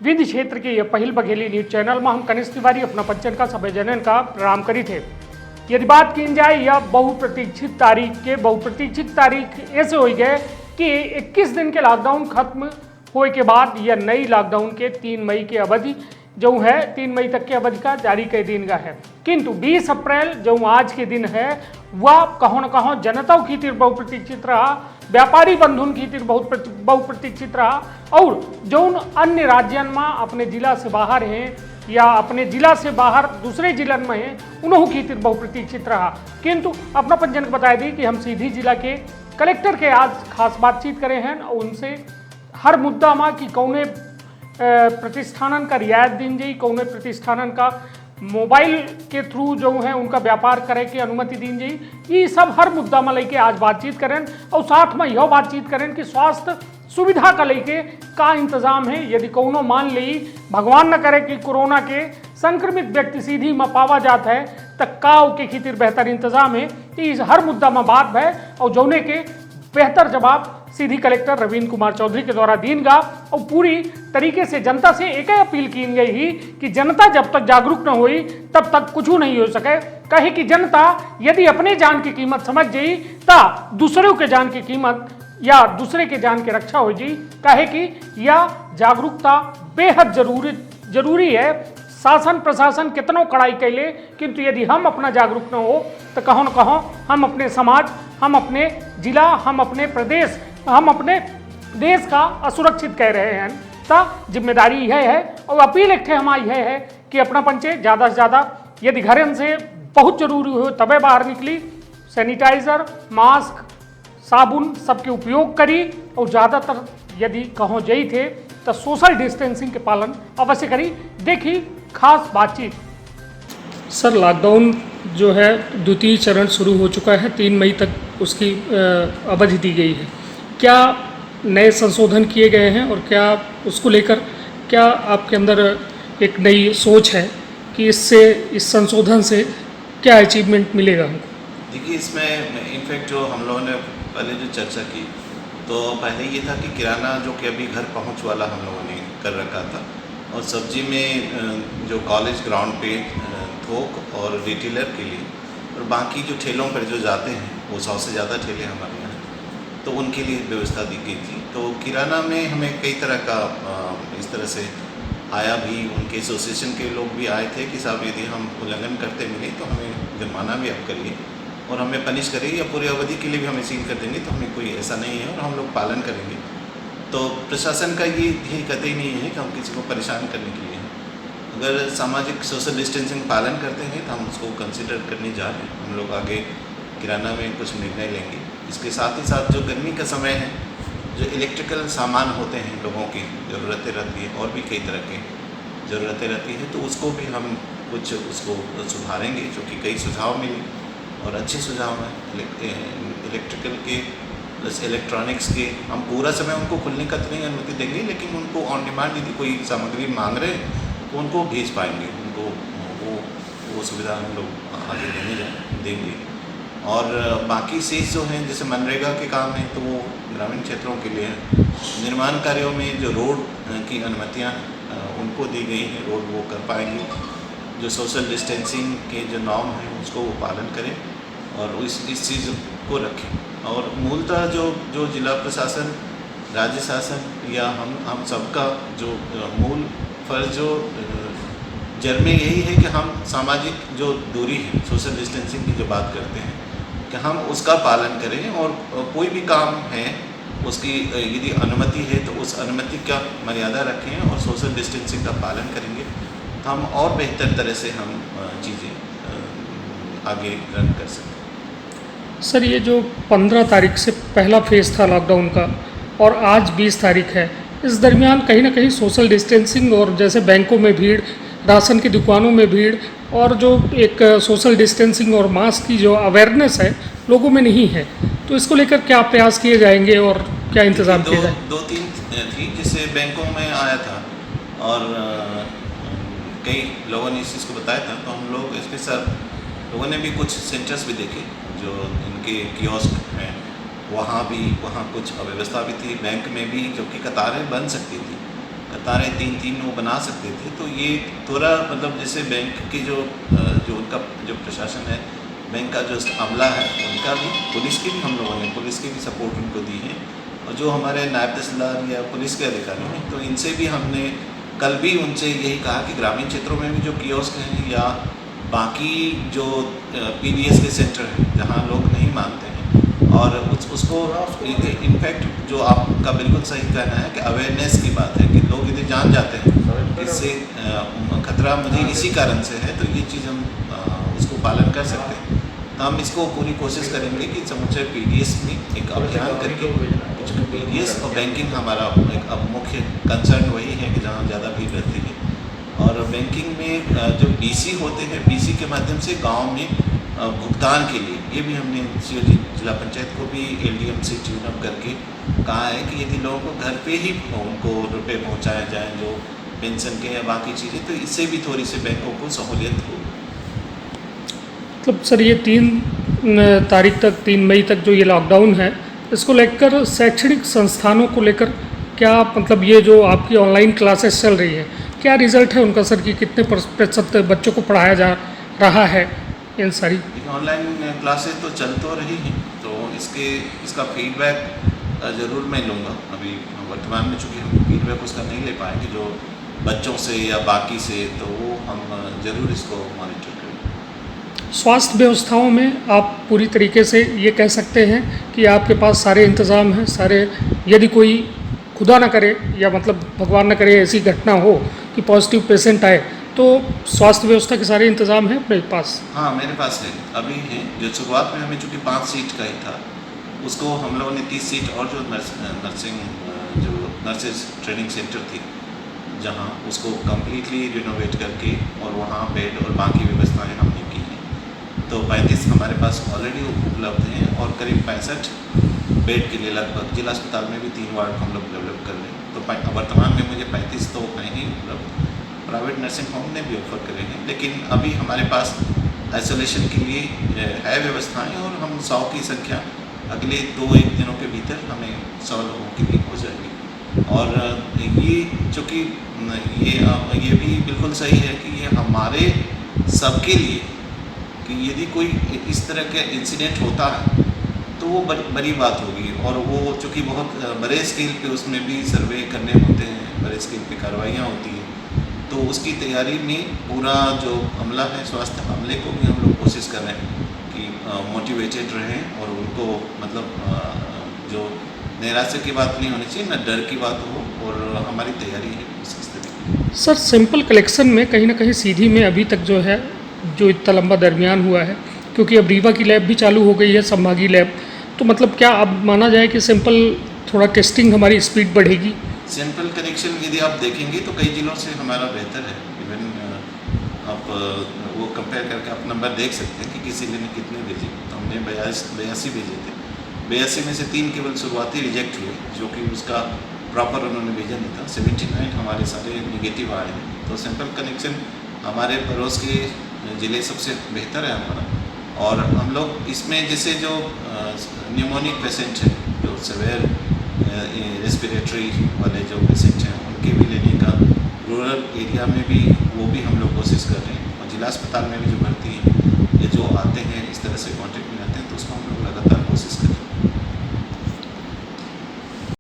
विधि क्षेत्र के यह पहिल बघेली न्यूज चैनल में हम कनिष्ठ तिवारी अपना पंचन का सभे जनन का प्रणाम करी थे। यदि बात की जाए यह बहुप्रतीक्षित तारीख ऐसे हो गए कि 21 दिन के लॉकडाउन खत्म होने के बाद यह नई लॉकडाउन के 3 मई की अवधि जो है 3 मई तक की अवधि का जारी कर दिन का है। किंतु 20 अप्रैल जो आज के दिन है वह कहो न कहो जनता की तीर बहुप्रतीक्षित रहा, व्यापारी बंधुन की तीर बहुप्रतीक्षित रहा और जो अन्य राज्यों में अपने जिला से बाहर हैं या अपने जिला से बाहर दूसरे जिलों में हैं उन्होंने की तीर बहुप्रतीक्षित रहा। किंतु अपना पंचन बता दी कि हम सीधी जिला के कलेक्टर के आज खास बातचीत करे हैं और उनसे हर मुद्दा में कि कौने प्रतिष्ठानन का रियायत दी जाए, कौने प्रतिष्ठानन का मोबाइल के थ्रू जो है उनका व्यापार करे की अनुमति दी जाए, ये सब हर मुद्दा में लेके आज बातचीत करें और साथ में यह बातचीत करें कि स्वास्थ्य सुविधा का लेके का इंतजाम है। यदि कोनो मान ली भगवान न करे कि कोरोना के संक्रमित व्यक्ति सीधी में पावा जाता है तब का के खातिर बेहतर इंतजाम है, इस हर मुद्दा में बात है और जौने के बेहतर जवाब सीधी कलेक्टर रवींद्र कुमार चौधरी के द्वारा दीनगा और पूरी तरीके से जनता से एक ही अपील की गई ही कि जनता जब तक जागरूक न हुई तब तक कुछ नहीं हो सके। कहे कि जनता यदि अपने जान की कीमत समझ जाई ता दूसरों के जान की कीमत या दूसरे के जान की रक्षा हो जी। कहे कि यह जागरूकता बेहद जरूरी है। शासन प्रशासन कितनों कड़ाई कैले किंतु यदि हम अपना जागरूक न हो तो कहो न कहो हम अपने समाज, हम अपने जिला, हम अपने प्रदेश, हम अपने देश का असुरक्षित कह रहे हैं। ता जिम्मेदारी यह है और अपील एक हमारी यह है कि अपना पंचे ज़्यादा से ज़्यादा यदि घर से बहुत जरूरी हो तबे बाहर निकली, सैनिटाइज़र, मास्क, साबुन सबके उपयोग करी और ज़्यादातर यदि कहो जई थे तो सोशल डिस्टेंसिंग के पालन अवश्य करी। देखी खास बातचीत। सर, लॉकडाउन जो है द्वितीय चरण शुरू हो चुका है, 3 मई तक उसकी अवधि दी गई है। क्या नए संशोधन किए गए हैं और क्या उसको लेकर क्या आपके अंदर एक नई सोच है कि इससे इस संशोधन से क्या अचीवमेंट मिलेगा हमको? देखिए, इसमें इनफैक्ट जो हम लोगों ने पहले जो चर्चा की तो पहले ये था कि किराना जो कि अभी घर पहुंच वाला हम लोगों ने कर रखा था और सब्जी में जो कॉलेज ग्राउंड पे थोक और रिटेलर के लिए और बाकी जो ठेलों पर जो जाते हैं वो 100 से ज़्यादा ठेले हमारे यहाँ तो उनके लिए व्यवस्था दी गई थी। तो किराना में हमें कई तरह का इस तरह से आया भी, उनके एसोसिएशन के लोग भी आए थे कि साहब यदि हम उल्लंघन करते मिले तो हमें जुर्माना भी अब करिए और हमें पनिश करिए या पूरी अवधि के लिए भी हमें सील कर देंगे, तो हमें कोई ऐसा नहीं है और हम लोग पालन करेंगे। तो प्रशासन का ये ध्येय कतई नहीं है कि हम किसी को परेशान करने के लिए हैं। अगर सामाजिक सोशल डिस्टेंसिंग पालन करते हैं तो हम उसको कंसिडर करने जा रहे हैं। हम लोग आगे किराना में कुछ निर्णय लेंगे। इसके साथ ही साथ जो गर्मी का समय है, जो इलेक्ट्रिकल सामान होते हैं लोगों की ज़रूरतें रहती है और भी कई तरह की ज़रूरतें रहती है तो उसको भी हम कुछ उसको सुधारेंगे, जो कि कई सुझाव मिले और अच्छे सुझाव हैं इलेक्ट्रिकल के प्लस इलेक्ट्रॉनिक्स के। हम पूरा समय उनको खुलने का तो नहीं अनुमति देंगे लेकिन उनको ऑन डिमांड यदि कोई सामग्री मांग रहे हैं तो उनको भेज पाएंगे, उनको वो सुविधा हम लोग आगे देंगे। और बाकी शेष जो हैं जैसे मनरेगा के काम हैं तो वो ग्रामीण क्षेत्रों के लिए हैं। निर्माण कार्यों में जो रोड की अनुमतियाँ उनको दी गई हैं, रोड वो कर पाएंगे। जो सोशल डिस्टेंसिंग के जो नॉर्म हैं उसको वो पालन करें और इस चीज़ को रखें। और मूलतः जो जिला प्रशासन, राज्य शासन या हम सबका जो मूल फर्ज जो जड़ में यही है कि हम सामाजिक जो दूरी है, सोशल डिस्टेंसिंग की जो बात करते हैं कि हम उसका पालन करें और कोई भी काम है उसकी यदि अनुमति है तो उस अनुमति का मर्यादा रखें और सोशल डिस्टेंसिंग का पालन करेंगे तो हम और बेहतर तरह से हम चीज़ें आगे रन कर सकते। सर, ये जो 15 तारीख से पहला फेज़ था लॉकडाउन का और आज 20 तारीख है, इस दरमियान कहीं ना कहीं सोशल डिस्टेंसिंग और जैसे बैंकों में भीड़, राशन की दुकानों में भीड़ और जो एक सोशल डिस्टेंसिंग और मास्क की जो अवेयरनेस है लोगों में नहीं है, तो इसको लेकर क्या प्रयास किए जाएंगे और क्या इंतजाम किए जाएंगे? 2-3 थी जिससे बैंकों में आया था और कई लोगों ने इस चीज़ को बताया था तो हम लोग इसके साथ लोगों ने भी कुछ सेंटर्स भी देखे जो इनके कियोस्क हैं, वहाँ कुछ अव्यवस्था भी थी। बैंक में भी जो कि कतारें बन सकती थी, कतारें 3-3 वो बना सकते थे। तो ये थोड़ा मतलब जैसे बैंक की जो उनका जो प्रशासन है, बैंक का जो अमला है उनका भी, पुलिस की भी हम लोगों ने पुलिस की भी सपोर्ट उनको दी है, और जो हमारे नायब तहसीलदार या पुलिस के अधिकारी हैं तो इनसे भी हमने कल भी उनसे यही कहा कि ग्रामीण क्षेत्रों में भी जो कियोस्क हैं या बाकी जो पीडीएस के सेंटर हैं जहाँ लोग नहीं मानते हैं, और उसको इनफैक्ट जो आपका बिल्कुल सही कहना है कि अवेयरनेस की बात है कि लोग यदि जान जाते हैं इससे खतरा मुझे इसी कारण से है, तो ये चीज़ हम उसको पालन कर सकते हैं। तो हम इसको पूरी कोशिश करेंगे कि समूचे पीडीएस में एक अभियान करके, क्योंकि पीडीएस और बैंकिंग हमारा एक अब मुख्य कंसर्न वही है कि जहाँ ज़्यादा भीड़ रहती है, और बैंकिंग में जो बीसी होते हैं, बीसी के माध्यम से गांव में भुगतान के लिए ये भी हमने जिला पंचायत को भी एलडीएम से ट्यून अप करके कहा है कि यदि लोगों को घर पे ही उनको रुपए पहुंचाए जाएं जो पेंशन के या बाकी चीज़ें, तो इससे भी थोड़ी सी बैंकों को सहूलियत हो। मतलब सर ये 3 तारीख तक, 3 मई तक जो ये लॉकडाउन है, इसको लेकर शैक्षणिक संस्थानों को लेकर क्या मतलब ये जो आपकी ऑनलाइन क्लासेस चल रही है, क्या रिजल्ट है उनका सर, कि कितने प्रतिशत बच्चों को पढ़ाया जा रहा है इन सारी ऑनलाइन क्लासेस तो चल तो रही हैं, तो इसका फीडबैक ज़रूर मैं लूँगा। अभी वर्तमान में चूँकि हम फीडबैक उसका नहीं ले पाएंगे जो बच्चों से या बाकी से, तो वो हम ज़रूर इसको मॉनिटर करेंगे। स्वास्थ्य व्यवस्थाओं में आप पूरी तरीके से ये कह सकते हैं कि आपके पास सारे इंतज़ाम हैं, सारे, यदि कोई खुदा ना करे या मतलब भगवान ना करे ऐसी घटना हो कि पॉजिटिव पेशेंट आए, तो स्वास्थ्य व्यवस्था के सारे इंतज़ाम हैं अपने पास? हाँ, मेरे पास है, अभी है। जो शुरुआत में हमें चूँकि 5 सीट का ही था, उसको हम लोगों ने 30 सीट और जो नर्सेज ट्रेनिंग सेंटर थी जहाँ उसको कम्प्लीटली रिनोवेट करके और वहाँ बेड और बाकी व्यवस्थाएं हमने की हैं। तो 35 हमारे पास ऑलरेडी उपलब्ध हैं, और करीब 65 बेड के लिए लगभग जिला अस्पताल में भी 3 वार्ड हम लोग डेवलप कर रहे हैं। तो वर्तमान में मुझे 35 तो हैं ही उपलब्ध, प्राइवेट नर्सिंग होम ने भी ऑफर करे हैं, लेकिन अभी हमारे पास आइसोलेशन के लिए है व्यवस्थाएं, और हम 100 की संख्या अगले 2-1 दिनों के भीतर हमें 100 लोगों की भी हो जाएगी। और ये चूँकि ये भी बिल्कुल सही है कि ये हमारे सबके लिए, कि यदि कोई इस तरह का इंसिडेंट होता है तो वो बड़ी बात होगी, और वो चूँकि बहुत बड़े स्केल पे उसमें भी सर्वे करने होते हैं, बड़े स्केल पे कार्रवाइयाँ होती हैं, तो उसकी तैयारी में पूरा जो अमला है, स्वास्थ्य अमले को भी हम लोग कोशिश कर रहे हैं कि मोटिवेटेड रहें, और उनको मतलब जो निराशा की बात नहीं होनी चाहिए, ना डर की बात हो, और हमारी तैयारी है उस स्थिति। सर सैंपल कलेक्शन में कहीं ना कहीं सीधी में अभी तक जो है, जो इतना लंबा दरमियान हुआ है, क्योंकि अब रीवा की लैब भी चालू हो गई है, संभागीय लैब, तो मतलब क्या अब माना जाए कि सैंपल थोड़ा टेस्टिंग हमारी स्पीड बढ़ेगी? सैंपल कलेक्शन यदि आप देखेंगे तो कई जिलों से हमारा बेहतर है। इवन आप वो कंपेयर करके आप नंबर देख सकते हैं कि किसी ने कितने भेजे। तो हमने 82 भेजे थे, 82 में से 3 केवल शुरुआती रिजेक्ट हुए, जो कि उसका प्रॉपर उन्होंने भेजा नहीं था। 79 हमारे सारे निगेटिव आए हैं। तो सैंपल कलेक्शन हमारे पड़ोस के ज़िले सबसे बेहतर है हमारा। और हम लोग इसमें जैसे जो न्यूमोनिक पेशेंट हैं, जो सेवेयर रेस्पिरेटरी वाले जो पेशेंट हैं, उनके भी लेने का रूरल एरिया में भी वो भी हम लोग कोशिश कर रहे हैं। और जिला अस्पताल में भी जो भर्ती हैं, ये जो आते हैं इस तरह से कॉन्टेक्ट में आते हैं, तो उसको हम लोग लगातार